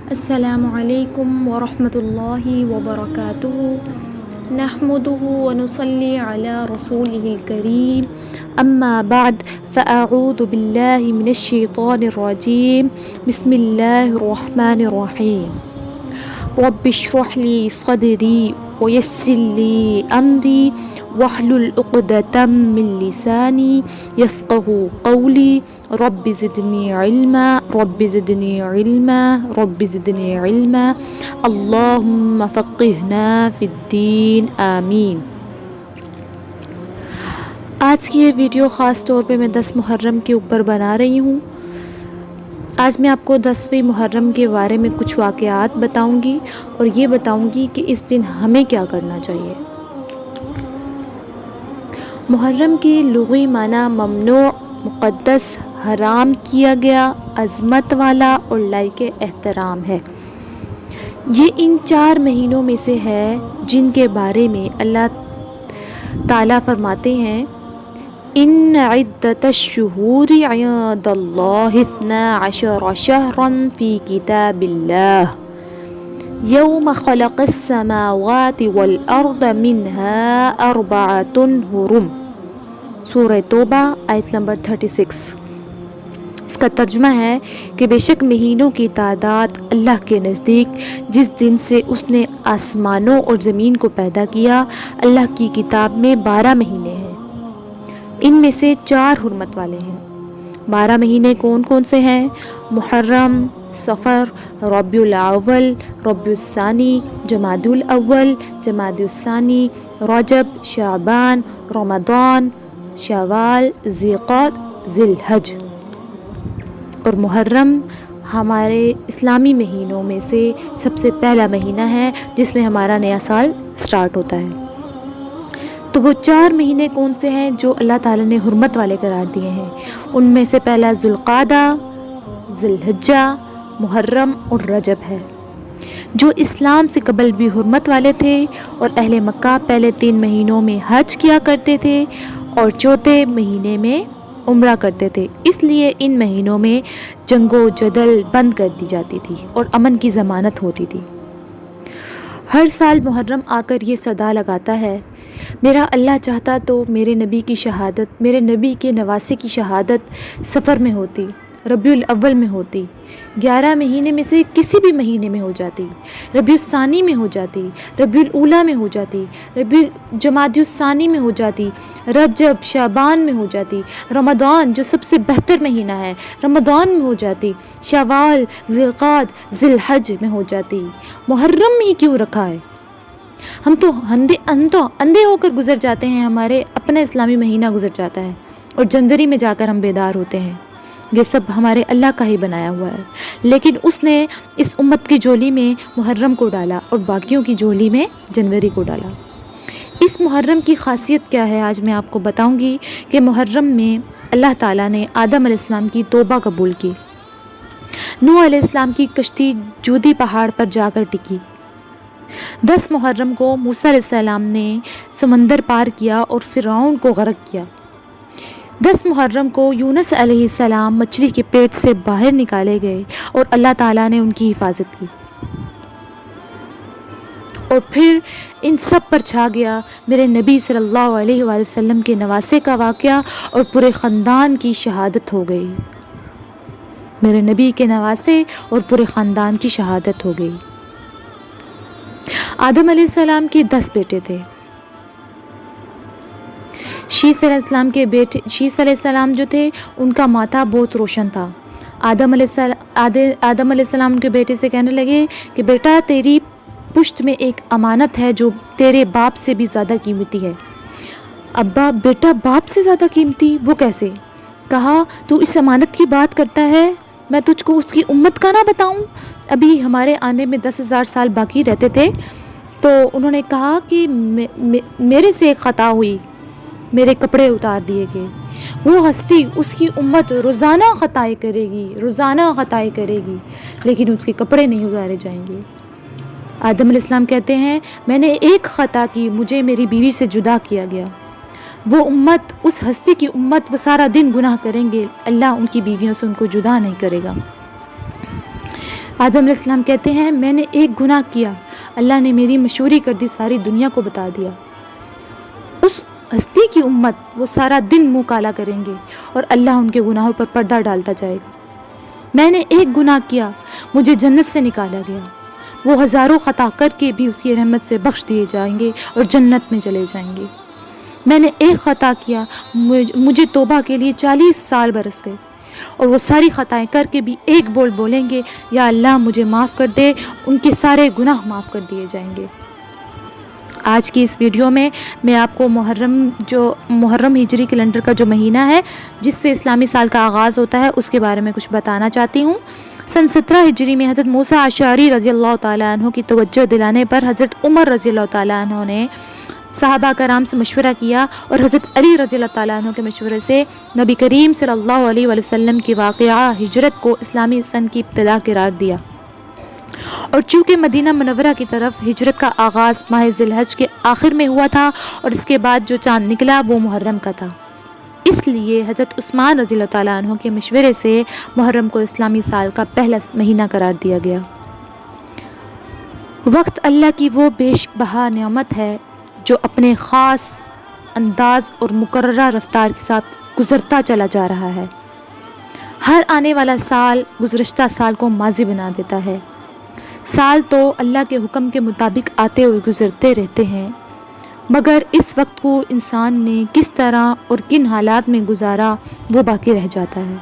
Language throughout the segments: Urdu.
السلام علیکم ورحمۃ اللہ وبرکاتہ نحمده ونصلی علی رسولہ الکریم اما بعد فاعوذ باللہ من الشیطان الرجیم بسم اللہ الرحمن الرحیم رب اشرح لی صدری ویسر لی امری واحلل عقدۃ من لسانی یفقهوا قولی رب زدنی علما رب زدنی علما رب زدنی علما اللہم فقہنا فی الدین آمین۔ آج کی یہ ویڈیو خاص طور پہ میں 10 محرم کے اوپر بنا رہی ہوں۔ آج میں آپ کو 10ویں محرم کے بارے میں کچھ واقعات بتاؤں گی اور یہ بتاؤں گی کہ اس دن ہمیں کیا کرنا چاہیے۔ محرم کی لغوی معنی ممنوع، مقدس، حرام کیا گیا، عظمت والا اور لائق احترام ہے۔ یہ ان 4 مہینوں میں سے ہے جن کے بارے میں اللہ تعالیٰ فرماتے ہیں ان عدت الشہور عند اللہ 12 شہرا فی کتاب اللہ یوم خلق السماوات والارض منها 4 حرم۔ سورہ توبہ آیت نمبر 36۔ اس کا ترجمہ ہے کہ بے شک مہینوں کی تعداد اللہ کے نزدیک جس دن سے اس نے آسمانوں اور زمین کو پیدا کیا اللہ کی کتاب میں 12 مہینے ہیں۔ ان میں سے 4 حرمت والے ہیں۔ 12 مہینے کون کون سے ہیں؟ محرم، صفر، ربیع الاول، ربیع الثانی، جمادی الاول، جمادی الثانی، رجب، شعبان، رمضان، شوال، ذوالقعدہ، ذی الحج۔ اور محرم ہمارے اسلامی مہینوں میں سے سب سے پہلا مہینہ ہے جس میں ہمارا نیا سال سٹارٹ ہوتا ہے۔ تو وہ 4 مہینے کون سے ہیں جو اللہ تعالیٰ نے حرمت والے قرار دیے ہیں؟ ان میں سے پہلا ذوالقعدہ، ذی الحجہ، محرم اور رجب ہے، جو اسلام سے قبل بھی حرمت والے تھے، اور اہل مکہ پہلے 3 مہینوں میں حج کیا کرتے تھے اور چوتھے مہینے میں عمرہ کرتے تھے۔ اس لیے ان مہینوں میں جنگ و جدل بند کر دی جاتی تھی اور امن کی ضمانت ہوتی تھی۔ ہر سال محرم آ کر یہ صدا لگاتا ہے میرا اللہ چاہتا تو میرے نبی کی شہادت، میرے نبی کے نواسے کی شہادت صفر میں ہوتی، ربیع الاول میں ہوتی، 11 مہینے میں سے کسی بھی مہینے میں ہو جاتی، ربیع الثانی میں ہو جاتی، ربیع الاولیٰ میں ہو جاتی، جمادی الثانی میں ہو جاتی، رجب شعبان میں ہو جاتی، رمضان جو سب سے بہتر مہینہ ہے رمضان میں ہو جاتی، شوال، ذوالقعدہ، ذی الحج میں ہو جاتی۔ محرم میں ہی کیوں رکھا ہے؟ ہم تو اندھے ہو کر گزر جاتے ہیں، ہمارے اپنا اسلامی مہینہ گزر جاتا ہے اور جنوری میں جا کر ہم بیدار ہوتے ہیں۔ یہ سب ہمارے اللہ کا ہی بنایا ہوا ہے، لیکن اس نے اس امت کی جھولی میں محرم کو ڈالا اور باقیوں کی جھولی میں جنوری کو ڈالا۔ اس محرم کی خاصیت کیا ہے آج میں آپ کو بتاؤں گی کہ محرم میں اللہ تعالیٰ نے آدم علیہ السلام کی توبہ قبول کی، نوح علیہ السلام کی کشتی جودی پہاڑ پر جا کر ٹکی، 10 محرم کو موسیٰ علیہ السلام نے سمندر پار کیا اور فرعون کو غرق کیا، 10 محرم کو یونس علیہ السلام مچھلی کے پیٹ سے باہر نکالے گئے اور اللہ تعالیٰ نے ان کی حفاظت کی، اور پھر ان سب پر چھا گیا میرے نبی صلی اللہ علیہ وآلہ وسلم کے نواسے کا واقعہ اور پورے خاندان کی شہادت ہو گئی۔ میرے نبی کے نواسے اور پورے خاندان کی شہادت ہو گئی۔ آدم علیہ السلام کے 10 بیٹے تھے۔ شیث علیہ السلام جو تھے ان کا ماتھا بہت روشن تھا۔ آدم علیہ السلام ان کے بیٹے سے کہنے لگے کہ بیٹا تیری پشت میں ایک امانت ہے جو تیرے باپ سے بھی زیادہ قیمتی ہے۔ ابا بیٹا باپ سے زیادہ قیمتی؟ وہ کیسے؟ کہا تو اس امانت کی بات کرتا ہے، میں تجھ کو اس کی امت کا نہ بتاؤں؟ ابھی ہمارے آنے میں 10,000 سال باقی رہتے تھے۔ تو انہوں نے کہا کہ میرے سے ایک خطا ہوئی، میرے کپڑے اتار دیے گئے، وہ ہستی اس کی امت روزانہ خطائیں کرے گی لیکن اس کے کپڑے نہیں اتارے جائیں گے۔ آدم علیہ السلام کہتے ہیں میں نے ایک خطا کی، مجھے میری بیوی سے جدا کیا گیا، وہ امت، اس ہستی کی امت، وہ سارا دن گناہ کریں گے، اللہ ان کی بیویوں سے ان کو جدا نہیں کرے گا۔ آدم علیہ السلام کہتے ہیں میں نے ایک گناہ کیا، اللہ نے میری مشہوری کر دی، ساری دنیا کو بتا دیا۔ اس ہستی کی امت وہ سارا دن منہ کالا کریں گے اور اللہ ان کے گناہوں پر پردہ ڈالتا جائے گا۔ میں نے ایک گناہ کیا، مجھے جنت سے نکالا گیا، وہ ہزاروں خطا کر کے بھی اس کی رحمت سے بخش دیے جائیں گے اور جنت میں چلے جائیں گے۔ میں نے ایک خطا کیا، مجھے توبہ کے لیے 40 سال برس گئے، اور وہ ساری خطائیں کر کے بھی ایک بول بولیں گے یا اللہ مجھے معاف کر دے، ان کے سارے گناہ معاف کر دیے جائیں گے۔ آج کی اس ویڈیو میں میں آپ کو محرم ہجری کیلنڈر کا جو مہینہ ہے جس سے اسلامی سال کا آغاز ہوتا ہے اس کے بارے میں کچھ بتانا چاہتی ہوں۔ سن 17 ہجری میں حضرت موسیٰ اشعری رضی اللہ تعالیٰ عنہ کی توجہ دلانے پر حضرت عمر رضی اللہ تعالیٰ عنہ نے صحابہ کرام سے مشورہ کیا اور حضرت علی رضی اللہ تعالیٰ عنہ کے مشورے سے نبی کریم صلی اللہ علیہ وآلہ وسلم کی واقعہ ہجرت کو اسلامی سن کی ابتدا قرار دیا، اور چونکہ مدینہ منورہ کی طرف ہجرت کا آغاز ماہ ذی الحج کے آخر میں ہوا تھا اور اس کے بعد جو چاند نکلا وہ محرم کا تھا، اس لیے حضرت عثمان رضی اللہ تعالیٰ عنہ کے مشورے سے محرم کو اسلامی سال کا پہلا مہینہ قرار دیا گیا۔ وقت اللہ کی وہ بیش بہا نعمت ہے جو اپنے خاص انداز اور مقررہ رفتار کے ساتھ گزرتا چلا جا رہا ہے۔ ہر آنے والا سال گزشتہ سال کو ماضی بنا دیتا ہے۔ سال تو اللہ کے حکم کے مطابق آتے ہوئے گزرتے رہتے ہیں، مگر اس وقت کو انسان نے کس طرح اور کن حالات میں گزارا وہ باقی رہ جاتا ہے۔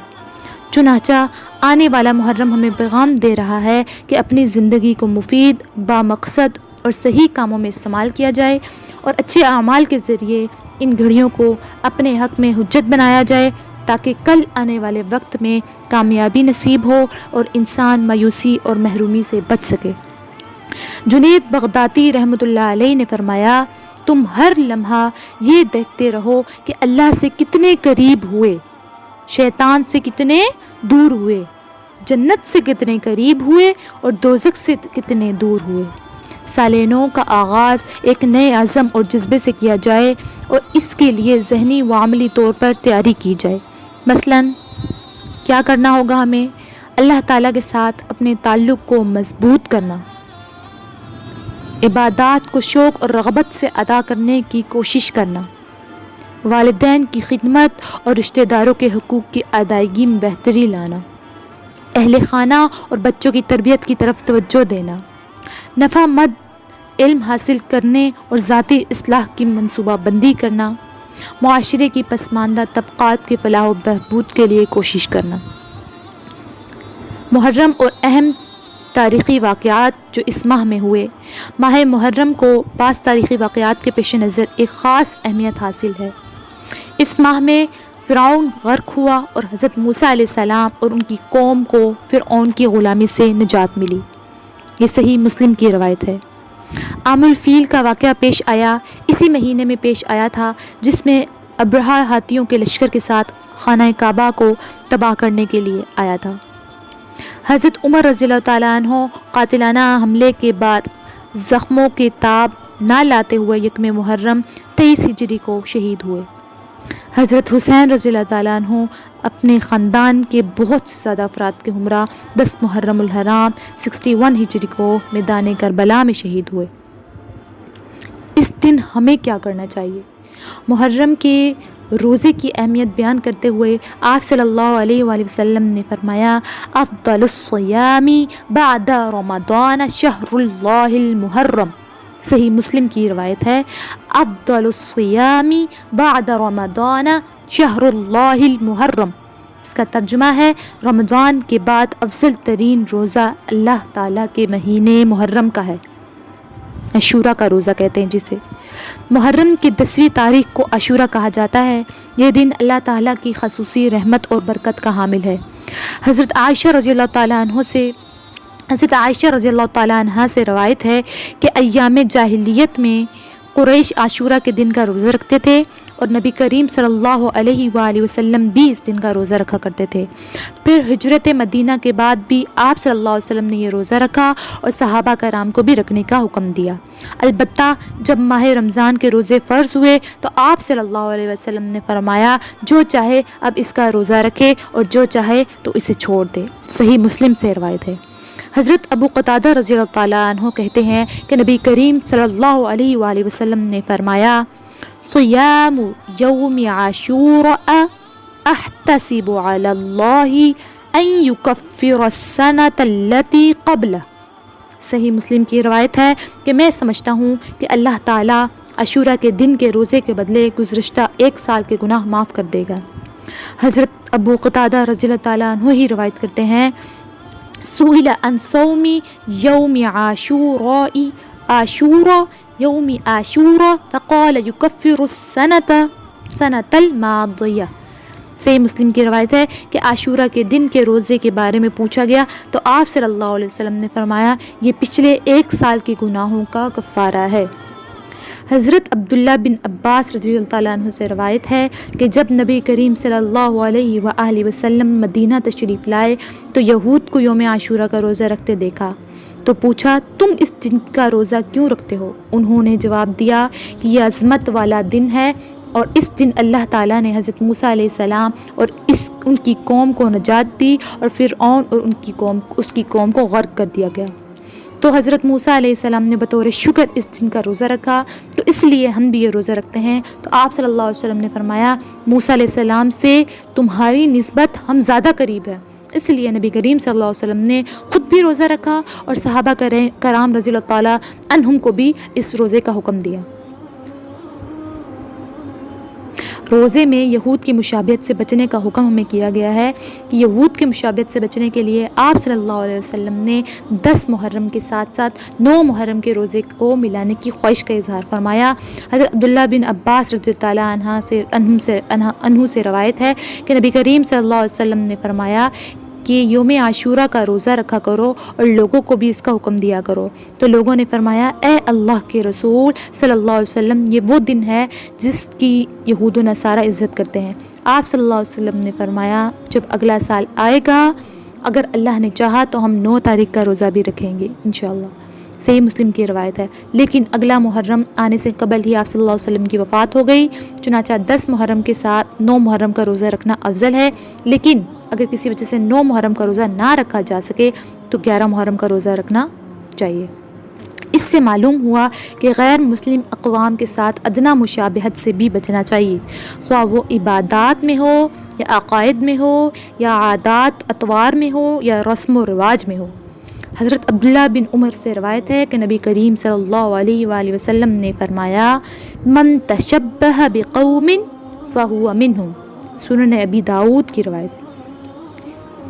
چنانچہ آنے والا محرم ہمیں پیغام دے رہا ہے کہ اپنی زندگی کو مفید، بامقصد اور صحیح کاموں میں استعمال کیا جائے اور اچھے اعمال کے ذریعے ان گھڑیوں کو اپنے حق میں حجت بنایا جائے تاکہ کل آنے والے وقت میں کامیابی نصیب ہو اور انسان مایوسی اور محرومی سے بچ سکے۔ جنید بغدادی رحمۃ اللہ علیہ نے فرمایا، تم ہر لمحہ یہ دیکھتے رہو کہ اللہ سے کتنے قریب ہوئے، شیطان سے کتنے دور ہوئے، جنت سے کتنے قریب ہوئے اور دوزخ سے کتنے دور ہوئے۔ سال نو کا آغاز ایک نئے عزم اور جذبے سے کیا جائے اور اس کے لیے ذہنی و عملی طور پر تیاری کی جائے۔ مثلاً کیا کرنا ہوگا ہمیں؟ اللہ تعالیٰ کے ساتھ اپنے تعلق کو مضبوط کرنا، عبادات کو شوق اور رغبت سے ادا کرنے کی کوشش کرنا، والدین کی خدمت اور رشتہ داروں کے حقوق کی ادائیگی میں بہتری لانا، اہل خانہ اور بچوں کی تربیت کی طرف توجہ دینا، نفع مند علم حاصل کرنے اور ذاتی اصلاح کی منصوبہ بندی کرنا، معاشرے کی پسماندہ طبقات کی فلاح و بہبود کے لیے کوشش کرنا۔ محرم اور اہم تاریخی واقعات جو اس ماہ میں ہوئے۔ ماہ محرم کو بعض تاریخی واقعات کے پیش نظر ایک خاص اہمیت حاصل ہے۔ اس ماہ میں فرعون غرق ہوا اور حضرت موسیٰ علیہ السلام اور ان کی قوم کو فرعون کی غلامی سے نجات ملی۔ یہ صحیح مسلم کی روایت ہے۔ عام الفیل کا واقعہ پیش آیا، اسی مہینے میں پیش آیا تھا، جس میں ابرہہ ہاتھیوں کے لشکر کے ساتھ خانہ کعبہ کو تباہ کرنے کے لیے آیا تھا۔ حضرت عمر رضی اللہ تعالیٰ عنہ قاتلانہ حملے کے بعد زخموں کے تاب نہ لاتے ہوئے یکم محرم 23 ہجری کو شہید ہوئے۔ حضرت حسین رضی اللہ تعالیٰ عنہ اپنے خاندان کے بہت سے زیادہ افراد کے ہمراہ 10 محرم الحرام 61 ہجری کو میدان کربلا میں شہید ہوئے۔ اس دن ہمیں کیا کرنا چاہیے؟ محرم کے روزے کی اہمیت بیان کرتے ہوئے آپ صلی اللہ علیہ وآلہ وسلم نے فرمایا، افضل الصیام بعد رمضان شہر اللہ المحرم۔ صحیح مسلم کی روایت ہے، افضل الصیام بعد رمضان شہر اللہ المحرم۔ اس کا ترجمہ ہے، رمضان کے بعد افضل ترین روزہ اللہ تعالیٰ کے مہینے محرم کا ہے۔ عاشورہ کا روزہ کہتے ہیں جسے۔ محرم کی 10ویں تاریخ کو عاشورہ کہا جاتا ہے۔ یہ دن اللہ تعالیٰ کی خصوصی رحمت اور برکت کا حامل ہے۔ حضرت عائشہ رضی اللہ تعالیٰ عنہ سے روایت ہے کہ ایام جاہلیت میں قریش عاشورہ کے دن کا روزہ رکھتے تھے اور نبی کریم صلی اللہ علیہ وآلہ وسلم بھی اس دن کا روزہ رکھا کرتے تھے۔ پھر ہجرت مدینہ کے بعد بھی آپ صلی اللہ علیہ وسلم نے یہ روزہ رکھا اور صحابہ کرام کو بھی رکھنے کا حکم دیا۔ البتہ جب ماہ رمضان کے روزے فرض ہوئے تو آپ صلی اللہ علیہ وسلم نے فرمایا، جو چاہے اب اس کا روزہ رکھے اور جو چاہے تو اسے چھوڑ دے۔ صحیح مسلم سے روایت ہے۔ حضرت ابو قتادہ رضی اللہ تعالیٰ عنہ کہتے ہیں کہ نبی کریم صلی اللہ علیہ وآلہ وسلم نے فرمایا صیام یوم عاشوراء احتسب علی اللہ ان یکفر السنۃ التی قبلہ۔ صحیح مسلم کی روایت ہے کہ میں سمجھتا ہوں کہ اللہ تعالیٰ عاشورہ کے دن کے روزے کے بدلے گزشتہ 1 سال کے گناہ معاف کر دے گا۔ حضرت ابو قتادہ رضی اللہ تعالیٰ عنہ ہی روایت کرتے ہیں سئل عن صوم یوم عاشوراء یوم عاشوراء فقال یکفر السنۃ الماضیہ۔ صحیح مسلم کی روایت ہے کہ عاشورہ کے دن کے روزے کے بارے میں پوچھا گیا تو آپ صلی اللہ علیہ وسلم نے فرمایا یہ پچھلے 1 سال کے گناہوں کا کفارہ ہے۔ حضرت عبداللہ بن عباس رضی اللہ تعالیٰ عنہ سے روایت ہے کہ جب نبی کریم صلی اللہ علیہ وآلہ وسلم مدینہ تشریف لائے تو یہود کو یوم عاشورہ کا روزہ رکھتے دیکھا تو پوچھا تم اس دن کا روزہ کیوں رکھتے ہو؟ انہوں نے جواب دیا کہ یہ عظمت والا دن ہے اور اس دن اللہ تعالیٰ نے حضرت موسیٰ علیہ السلام اور ان کی قوم کو نجات دی اور فرعون اور اس کی قوم کو غرق کر دیا گیا۔ تو حضرت موسیٰ علیہ السلام نے بطور شکر اس دن کا روزہ رکھا تو اس لیے ہم بھی یہ روزہ رکھتے ہیں۔ تو آپ صلی اللہ علیہ وسلم نے فرمایا موسیٰ علیہ السلام سے تمہاری نسبت ہم زیادہ قریب ہے، اس لیے نبی کریم صلی اللہ علیہ وسلم نے خود بھی روزہ رکھا اور صحابہ کرام رضی اللہ تعالیٰ عنہم کو بھی اس روزے کا حکم دیا۔ روزے میں یہود کی مشابہت سے بچنے کا حکم ہمیں کیا گیا ہے کہ یہود کی مشابہت سے بچنے کے لیے آپ صلی اللہ علیہ وسلم نے 10 محرم کے ساتھ ساتھ 9 محرم کے روزے کو ملانے کی خواہش کا اظہار فرمایا۔ حضرت عبداللہ بن عباس رضی اللہ تعالیٰ عنہ سے روایت ہے کہ نبی کریم صلی اللہ علیہ وسلم نے فرمایا کہ یوم عاشورہ کا روزہ رکھا کرو اور لوگوں کو بھی اس کا حکم دیا کرو۔ تو لوگوں نے فرمایا اے اللہ کے رسول صلی اللہ علیہ وسلم یہ وہ دن ہے جس کی یہود و نصارہ عزت کرتے ہیں۔ آپ صلی اللہ علیہ وسلم نے فرمایا جب اگلا سال آئے گا اگر اللہ نے چاہا تو ہم 9 تاریخ کا روزہ بھی رکھیں گے انشاءاللہ۔ صحیح مسلم کی روایت ہے، لیکن اگلا محرم آنے سے قبل ہی آپ صلی اللہ علیہ وسلم کی وفات ہو گئی، چنانچہ 10 محرم کے ساتھ 9 محرم کا روزہ رکھنا افضل ہے۔ لیکن اگر کسی وجہ سے 9 محرم کا روزہ نہ رکھا جا سکے تو 11 محرم کا روزہ رکھنا چاہیے۔ اس سے معلوم ہوا کہ غیر مسلم اقوام کے ساتھ ادنیٰ مشابہت سے بھی بچنا چاہیے، خواہ وہ عبادات میں ہو یا عقائد میں ہو یا عادات اطوار میں ہو یا رسم و رواج میں ہو۔ حضرت عبداللہ بن عمر سے روایت ہے کہ نبی کریم صلی اللہ علیہ وآلہ وسلم نے فرمایا من تشبہ بقوم فہو منہم، سنن ابی داؤد کی روایت۔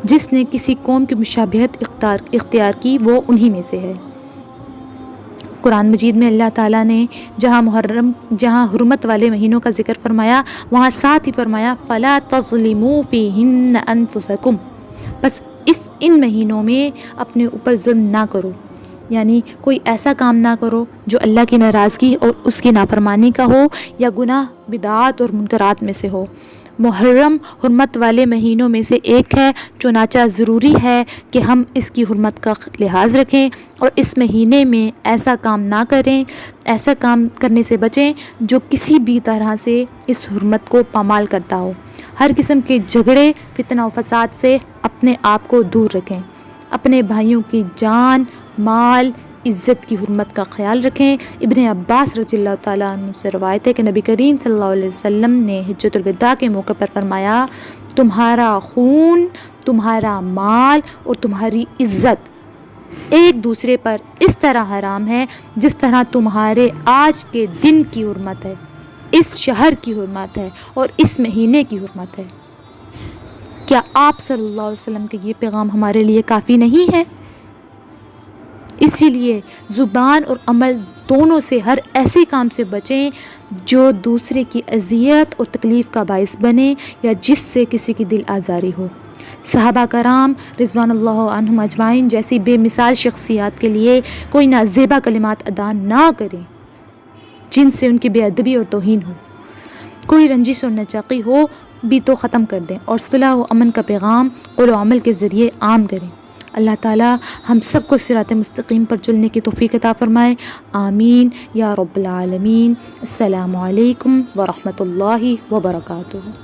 جس نے کسی قوم کی مشابہت اختیار کی وہ انہی میں سے ہے۔ قرآن مجید میں اللہ تعالیٰ نے جہاں حرمت والے مہینوں کا ذکر فرمایا وہاں ساتھ ہی فرمایا فَلَا تَظْلِمُوا فِيهِنَّ أَنفُسَكُمْ، بس ان مہینوں میں اپنے اوپر ظلم نہ کرو، یعنی کوئی ایسا کام نہ کرو جو اللہ کی ناراضگی اور اس کی نافرمانی کا ہو یا گناہ بدعات اور منکرات میں سے ہو۔ محرم حرمت والے مہینوں میں سے ایک ہے، چنانچہ ضروری ہے کہ ہم اس کی حرمت کا لحاظ رکھیں اور اس مہینے میں ایسا کام نہ کریں، ایسا کام کرنے سے بچیں جو کسی بھی طرح سے اس حرمت کو پامال کرتا ہو۔ ہر قسم کے جھگڑے، فتنہ و فساد سے اپنے آپ کو دور رکھیں، اپنے بھائیوں کی جان، مال، عزت کی حرمت کا خیال رکھیں۔ ابن عباس رضی اللہ تعالیٰ عنہ سے روایت ہے کہ نبی کریم صلی اللہ علیہ وسلم نے حجۃ الوداع کے موقع پر فرمایا تمہارا خون، تمہارا مال اور تمہاری عزت ایک دوسرے پر اس طرح حرام ہے جس طرح تمہارے آج کے دن کی حرمت ہے، اس شہر کی حرمت ہے اور اس مہینے کی حرمت ہے۔ کیا آپ صلی اللہ علیہ وسلم کے یہ پیغام ہمارے لیے کافی نہیں ہے؟ اسی لیے زبان اور عمل دونوں سے ہر ایسے کام سے بچیں جو دوسرے کی اذیت اور تکلیف کا باعث بنے یا جس سے کسی کی دل آزاری ہو۔ صحابہ کرام رضوان اللہ عنہم اجمعین جیسی بے مثال شخصیات کے لیے کوئی نازیبا کلمات ادا نہ کریں جن سے ان کی بے ادبی اور توہین ہو، کوئی رنجش اور ناچاقی ہو بھی تو ختم کر دیں اور صلح و امن کا پیغام قول و عمل کے ذریعے عام کریں۔ اللہ تعالیٰ ہم سب کو صراط مستقیم پر چلنے کی توفیق عطا فرمائے، آمین یا رب العالمین۔ السلام علیکم ورحمۃ اللہ وبرکاتہ۔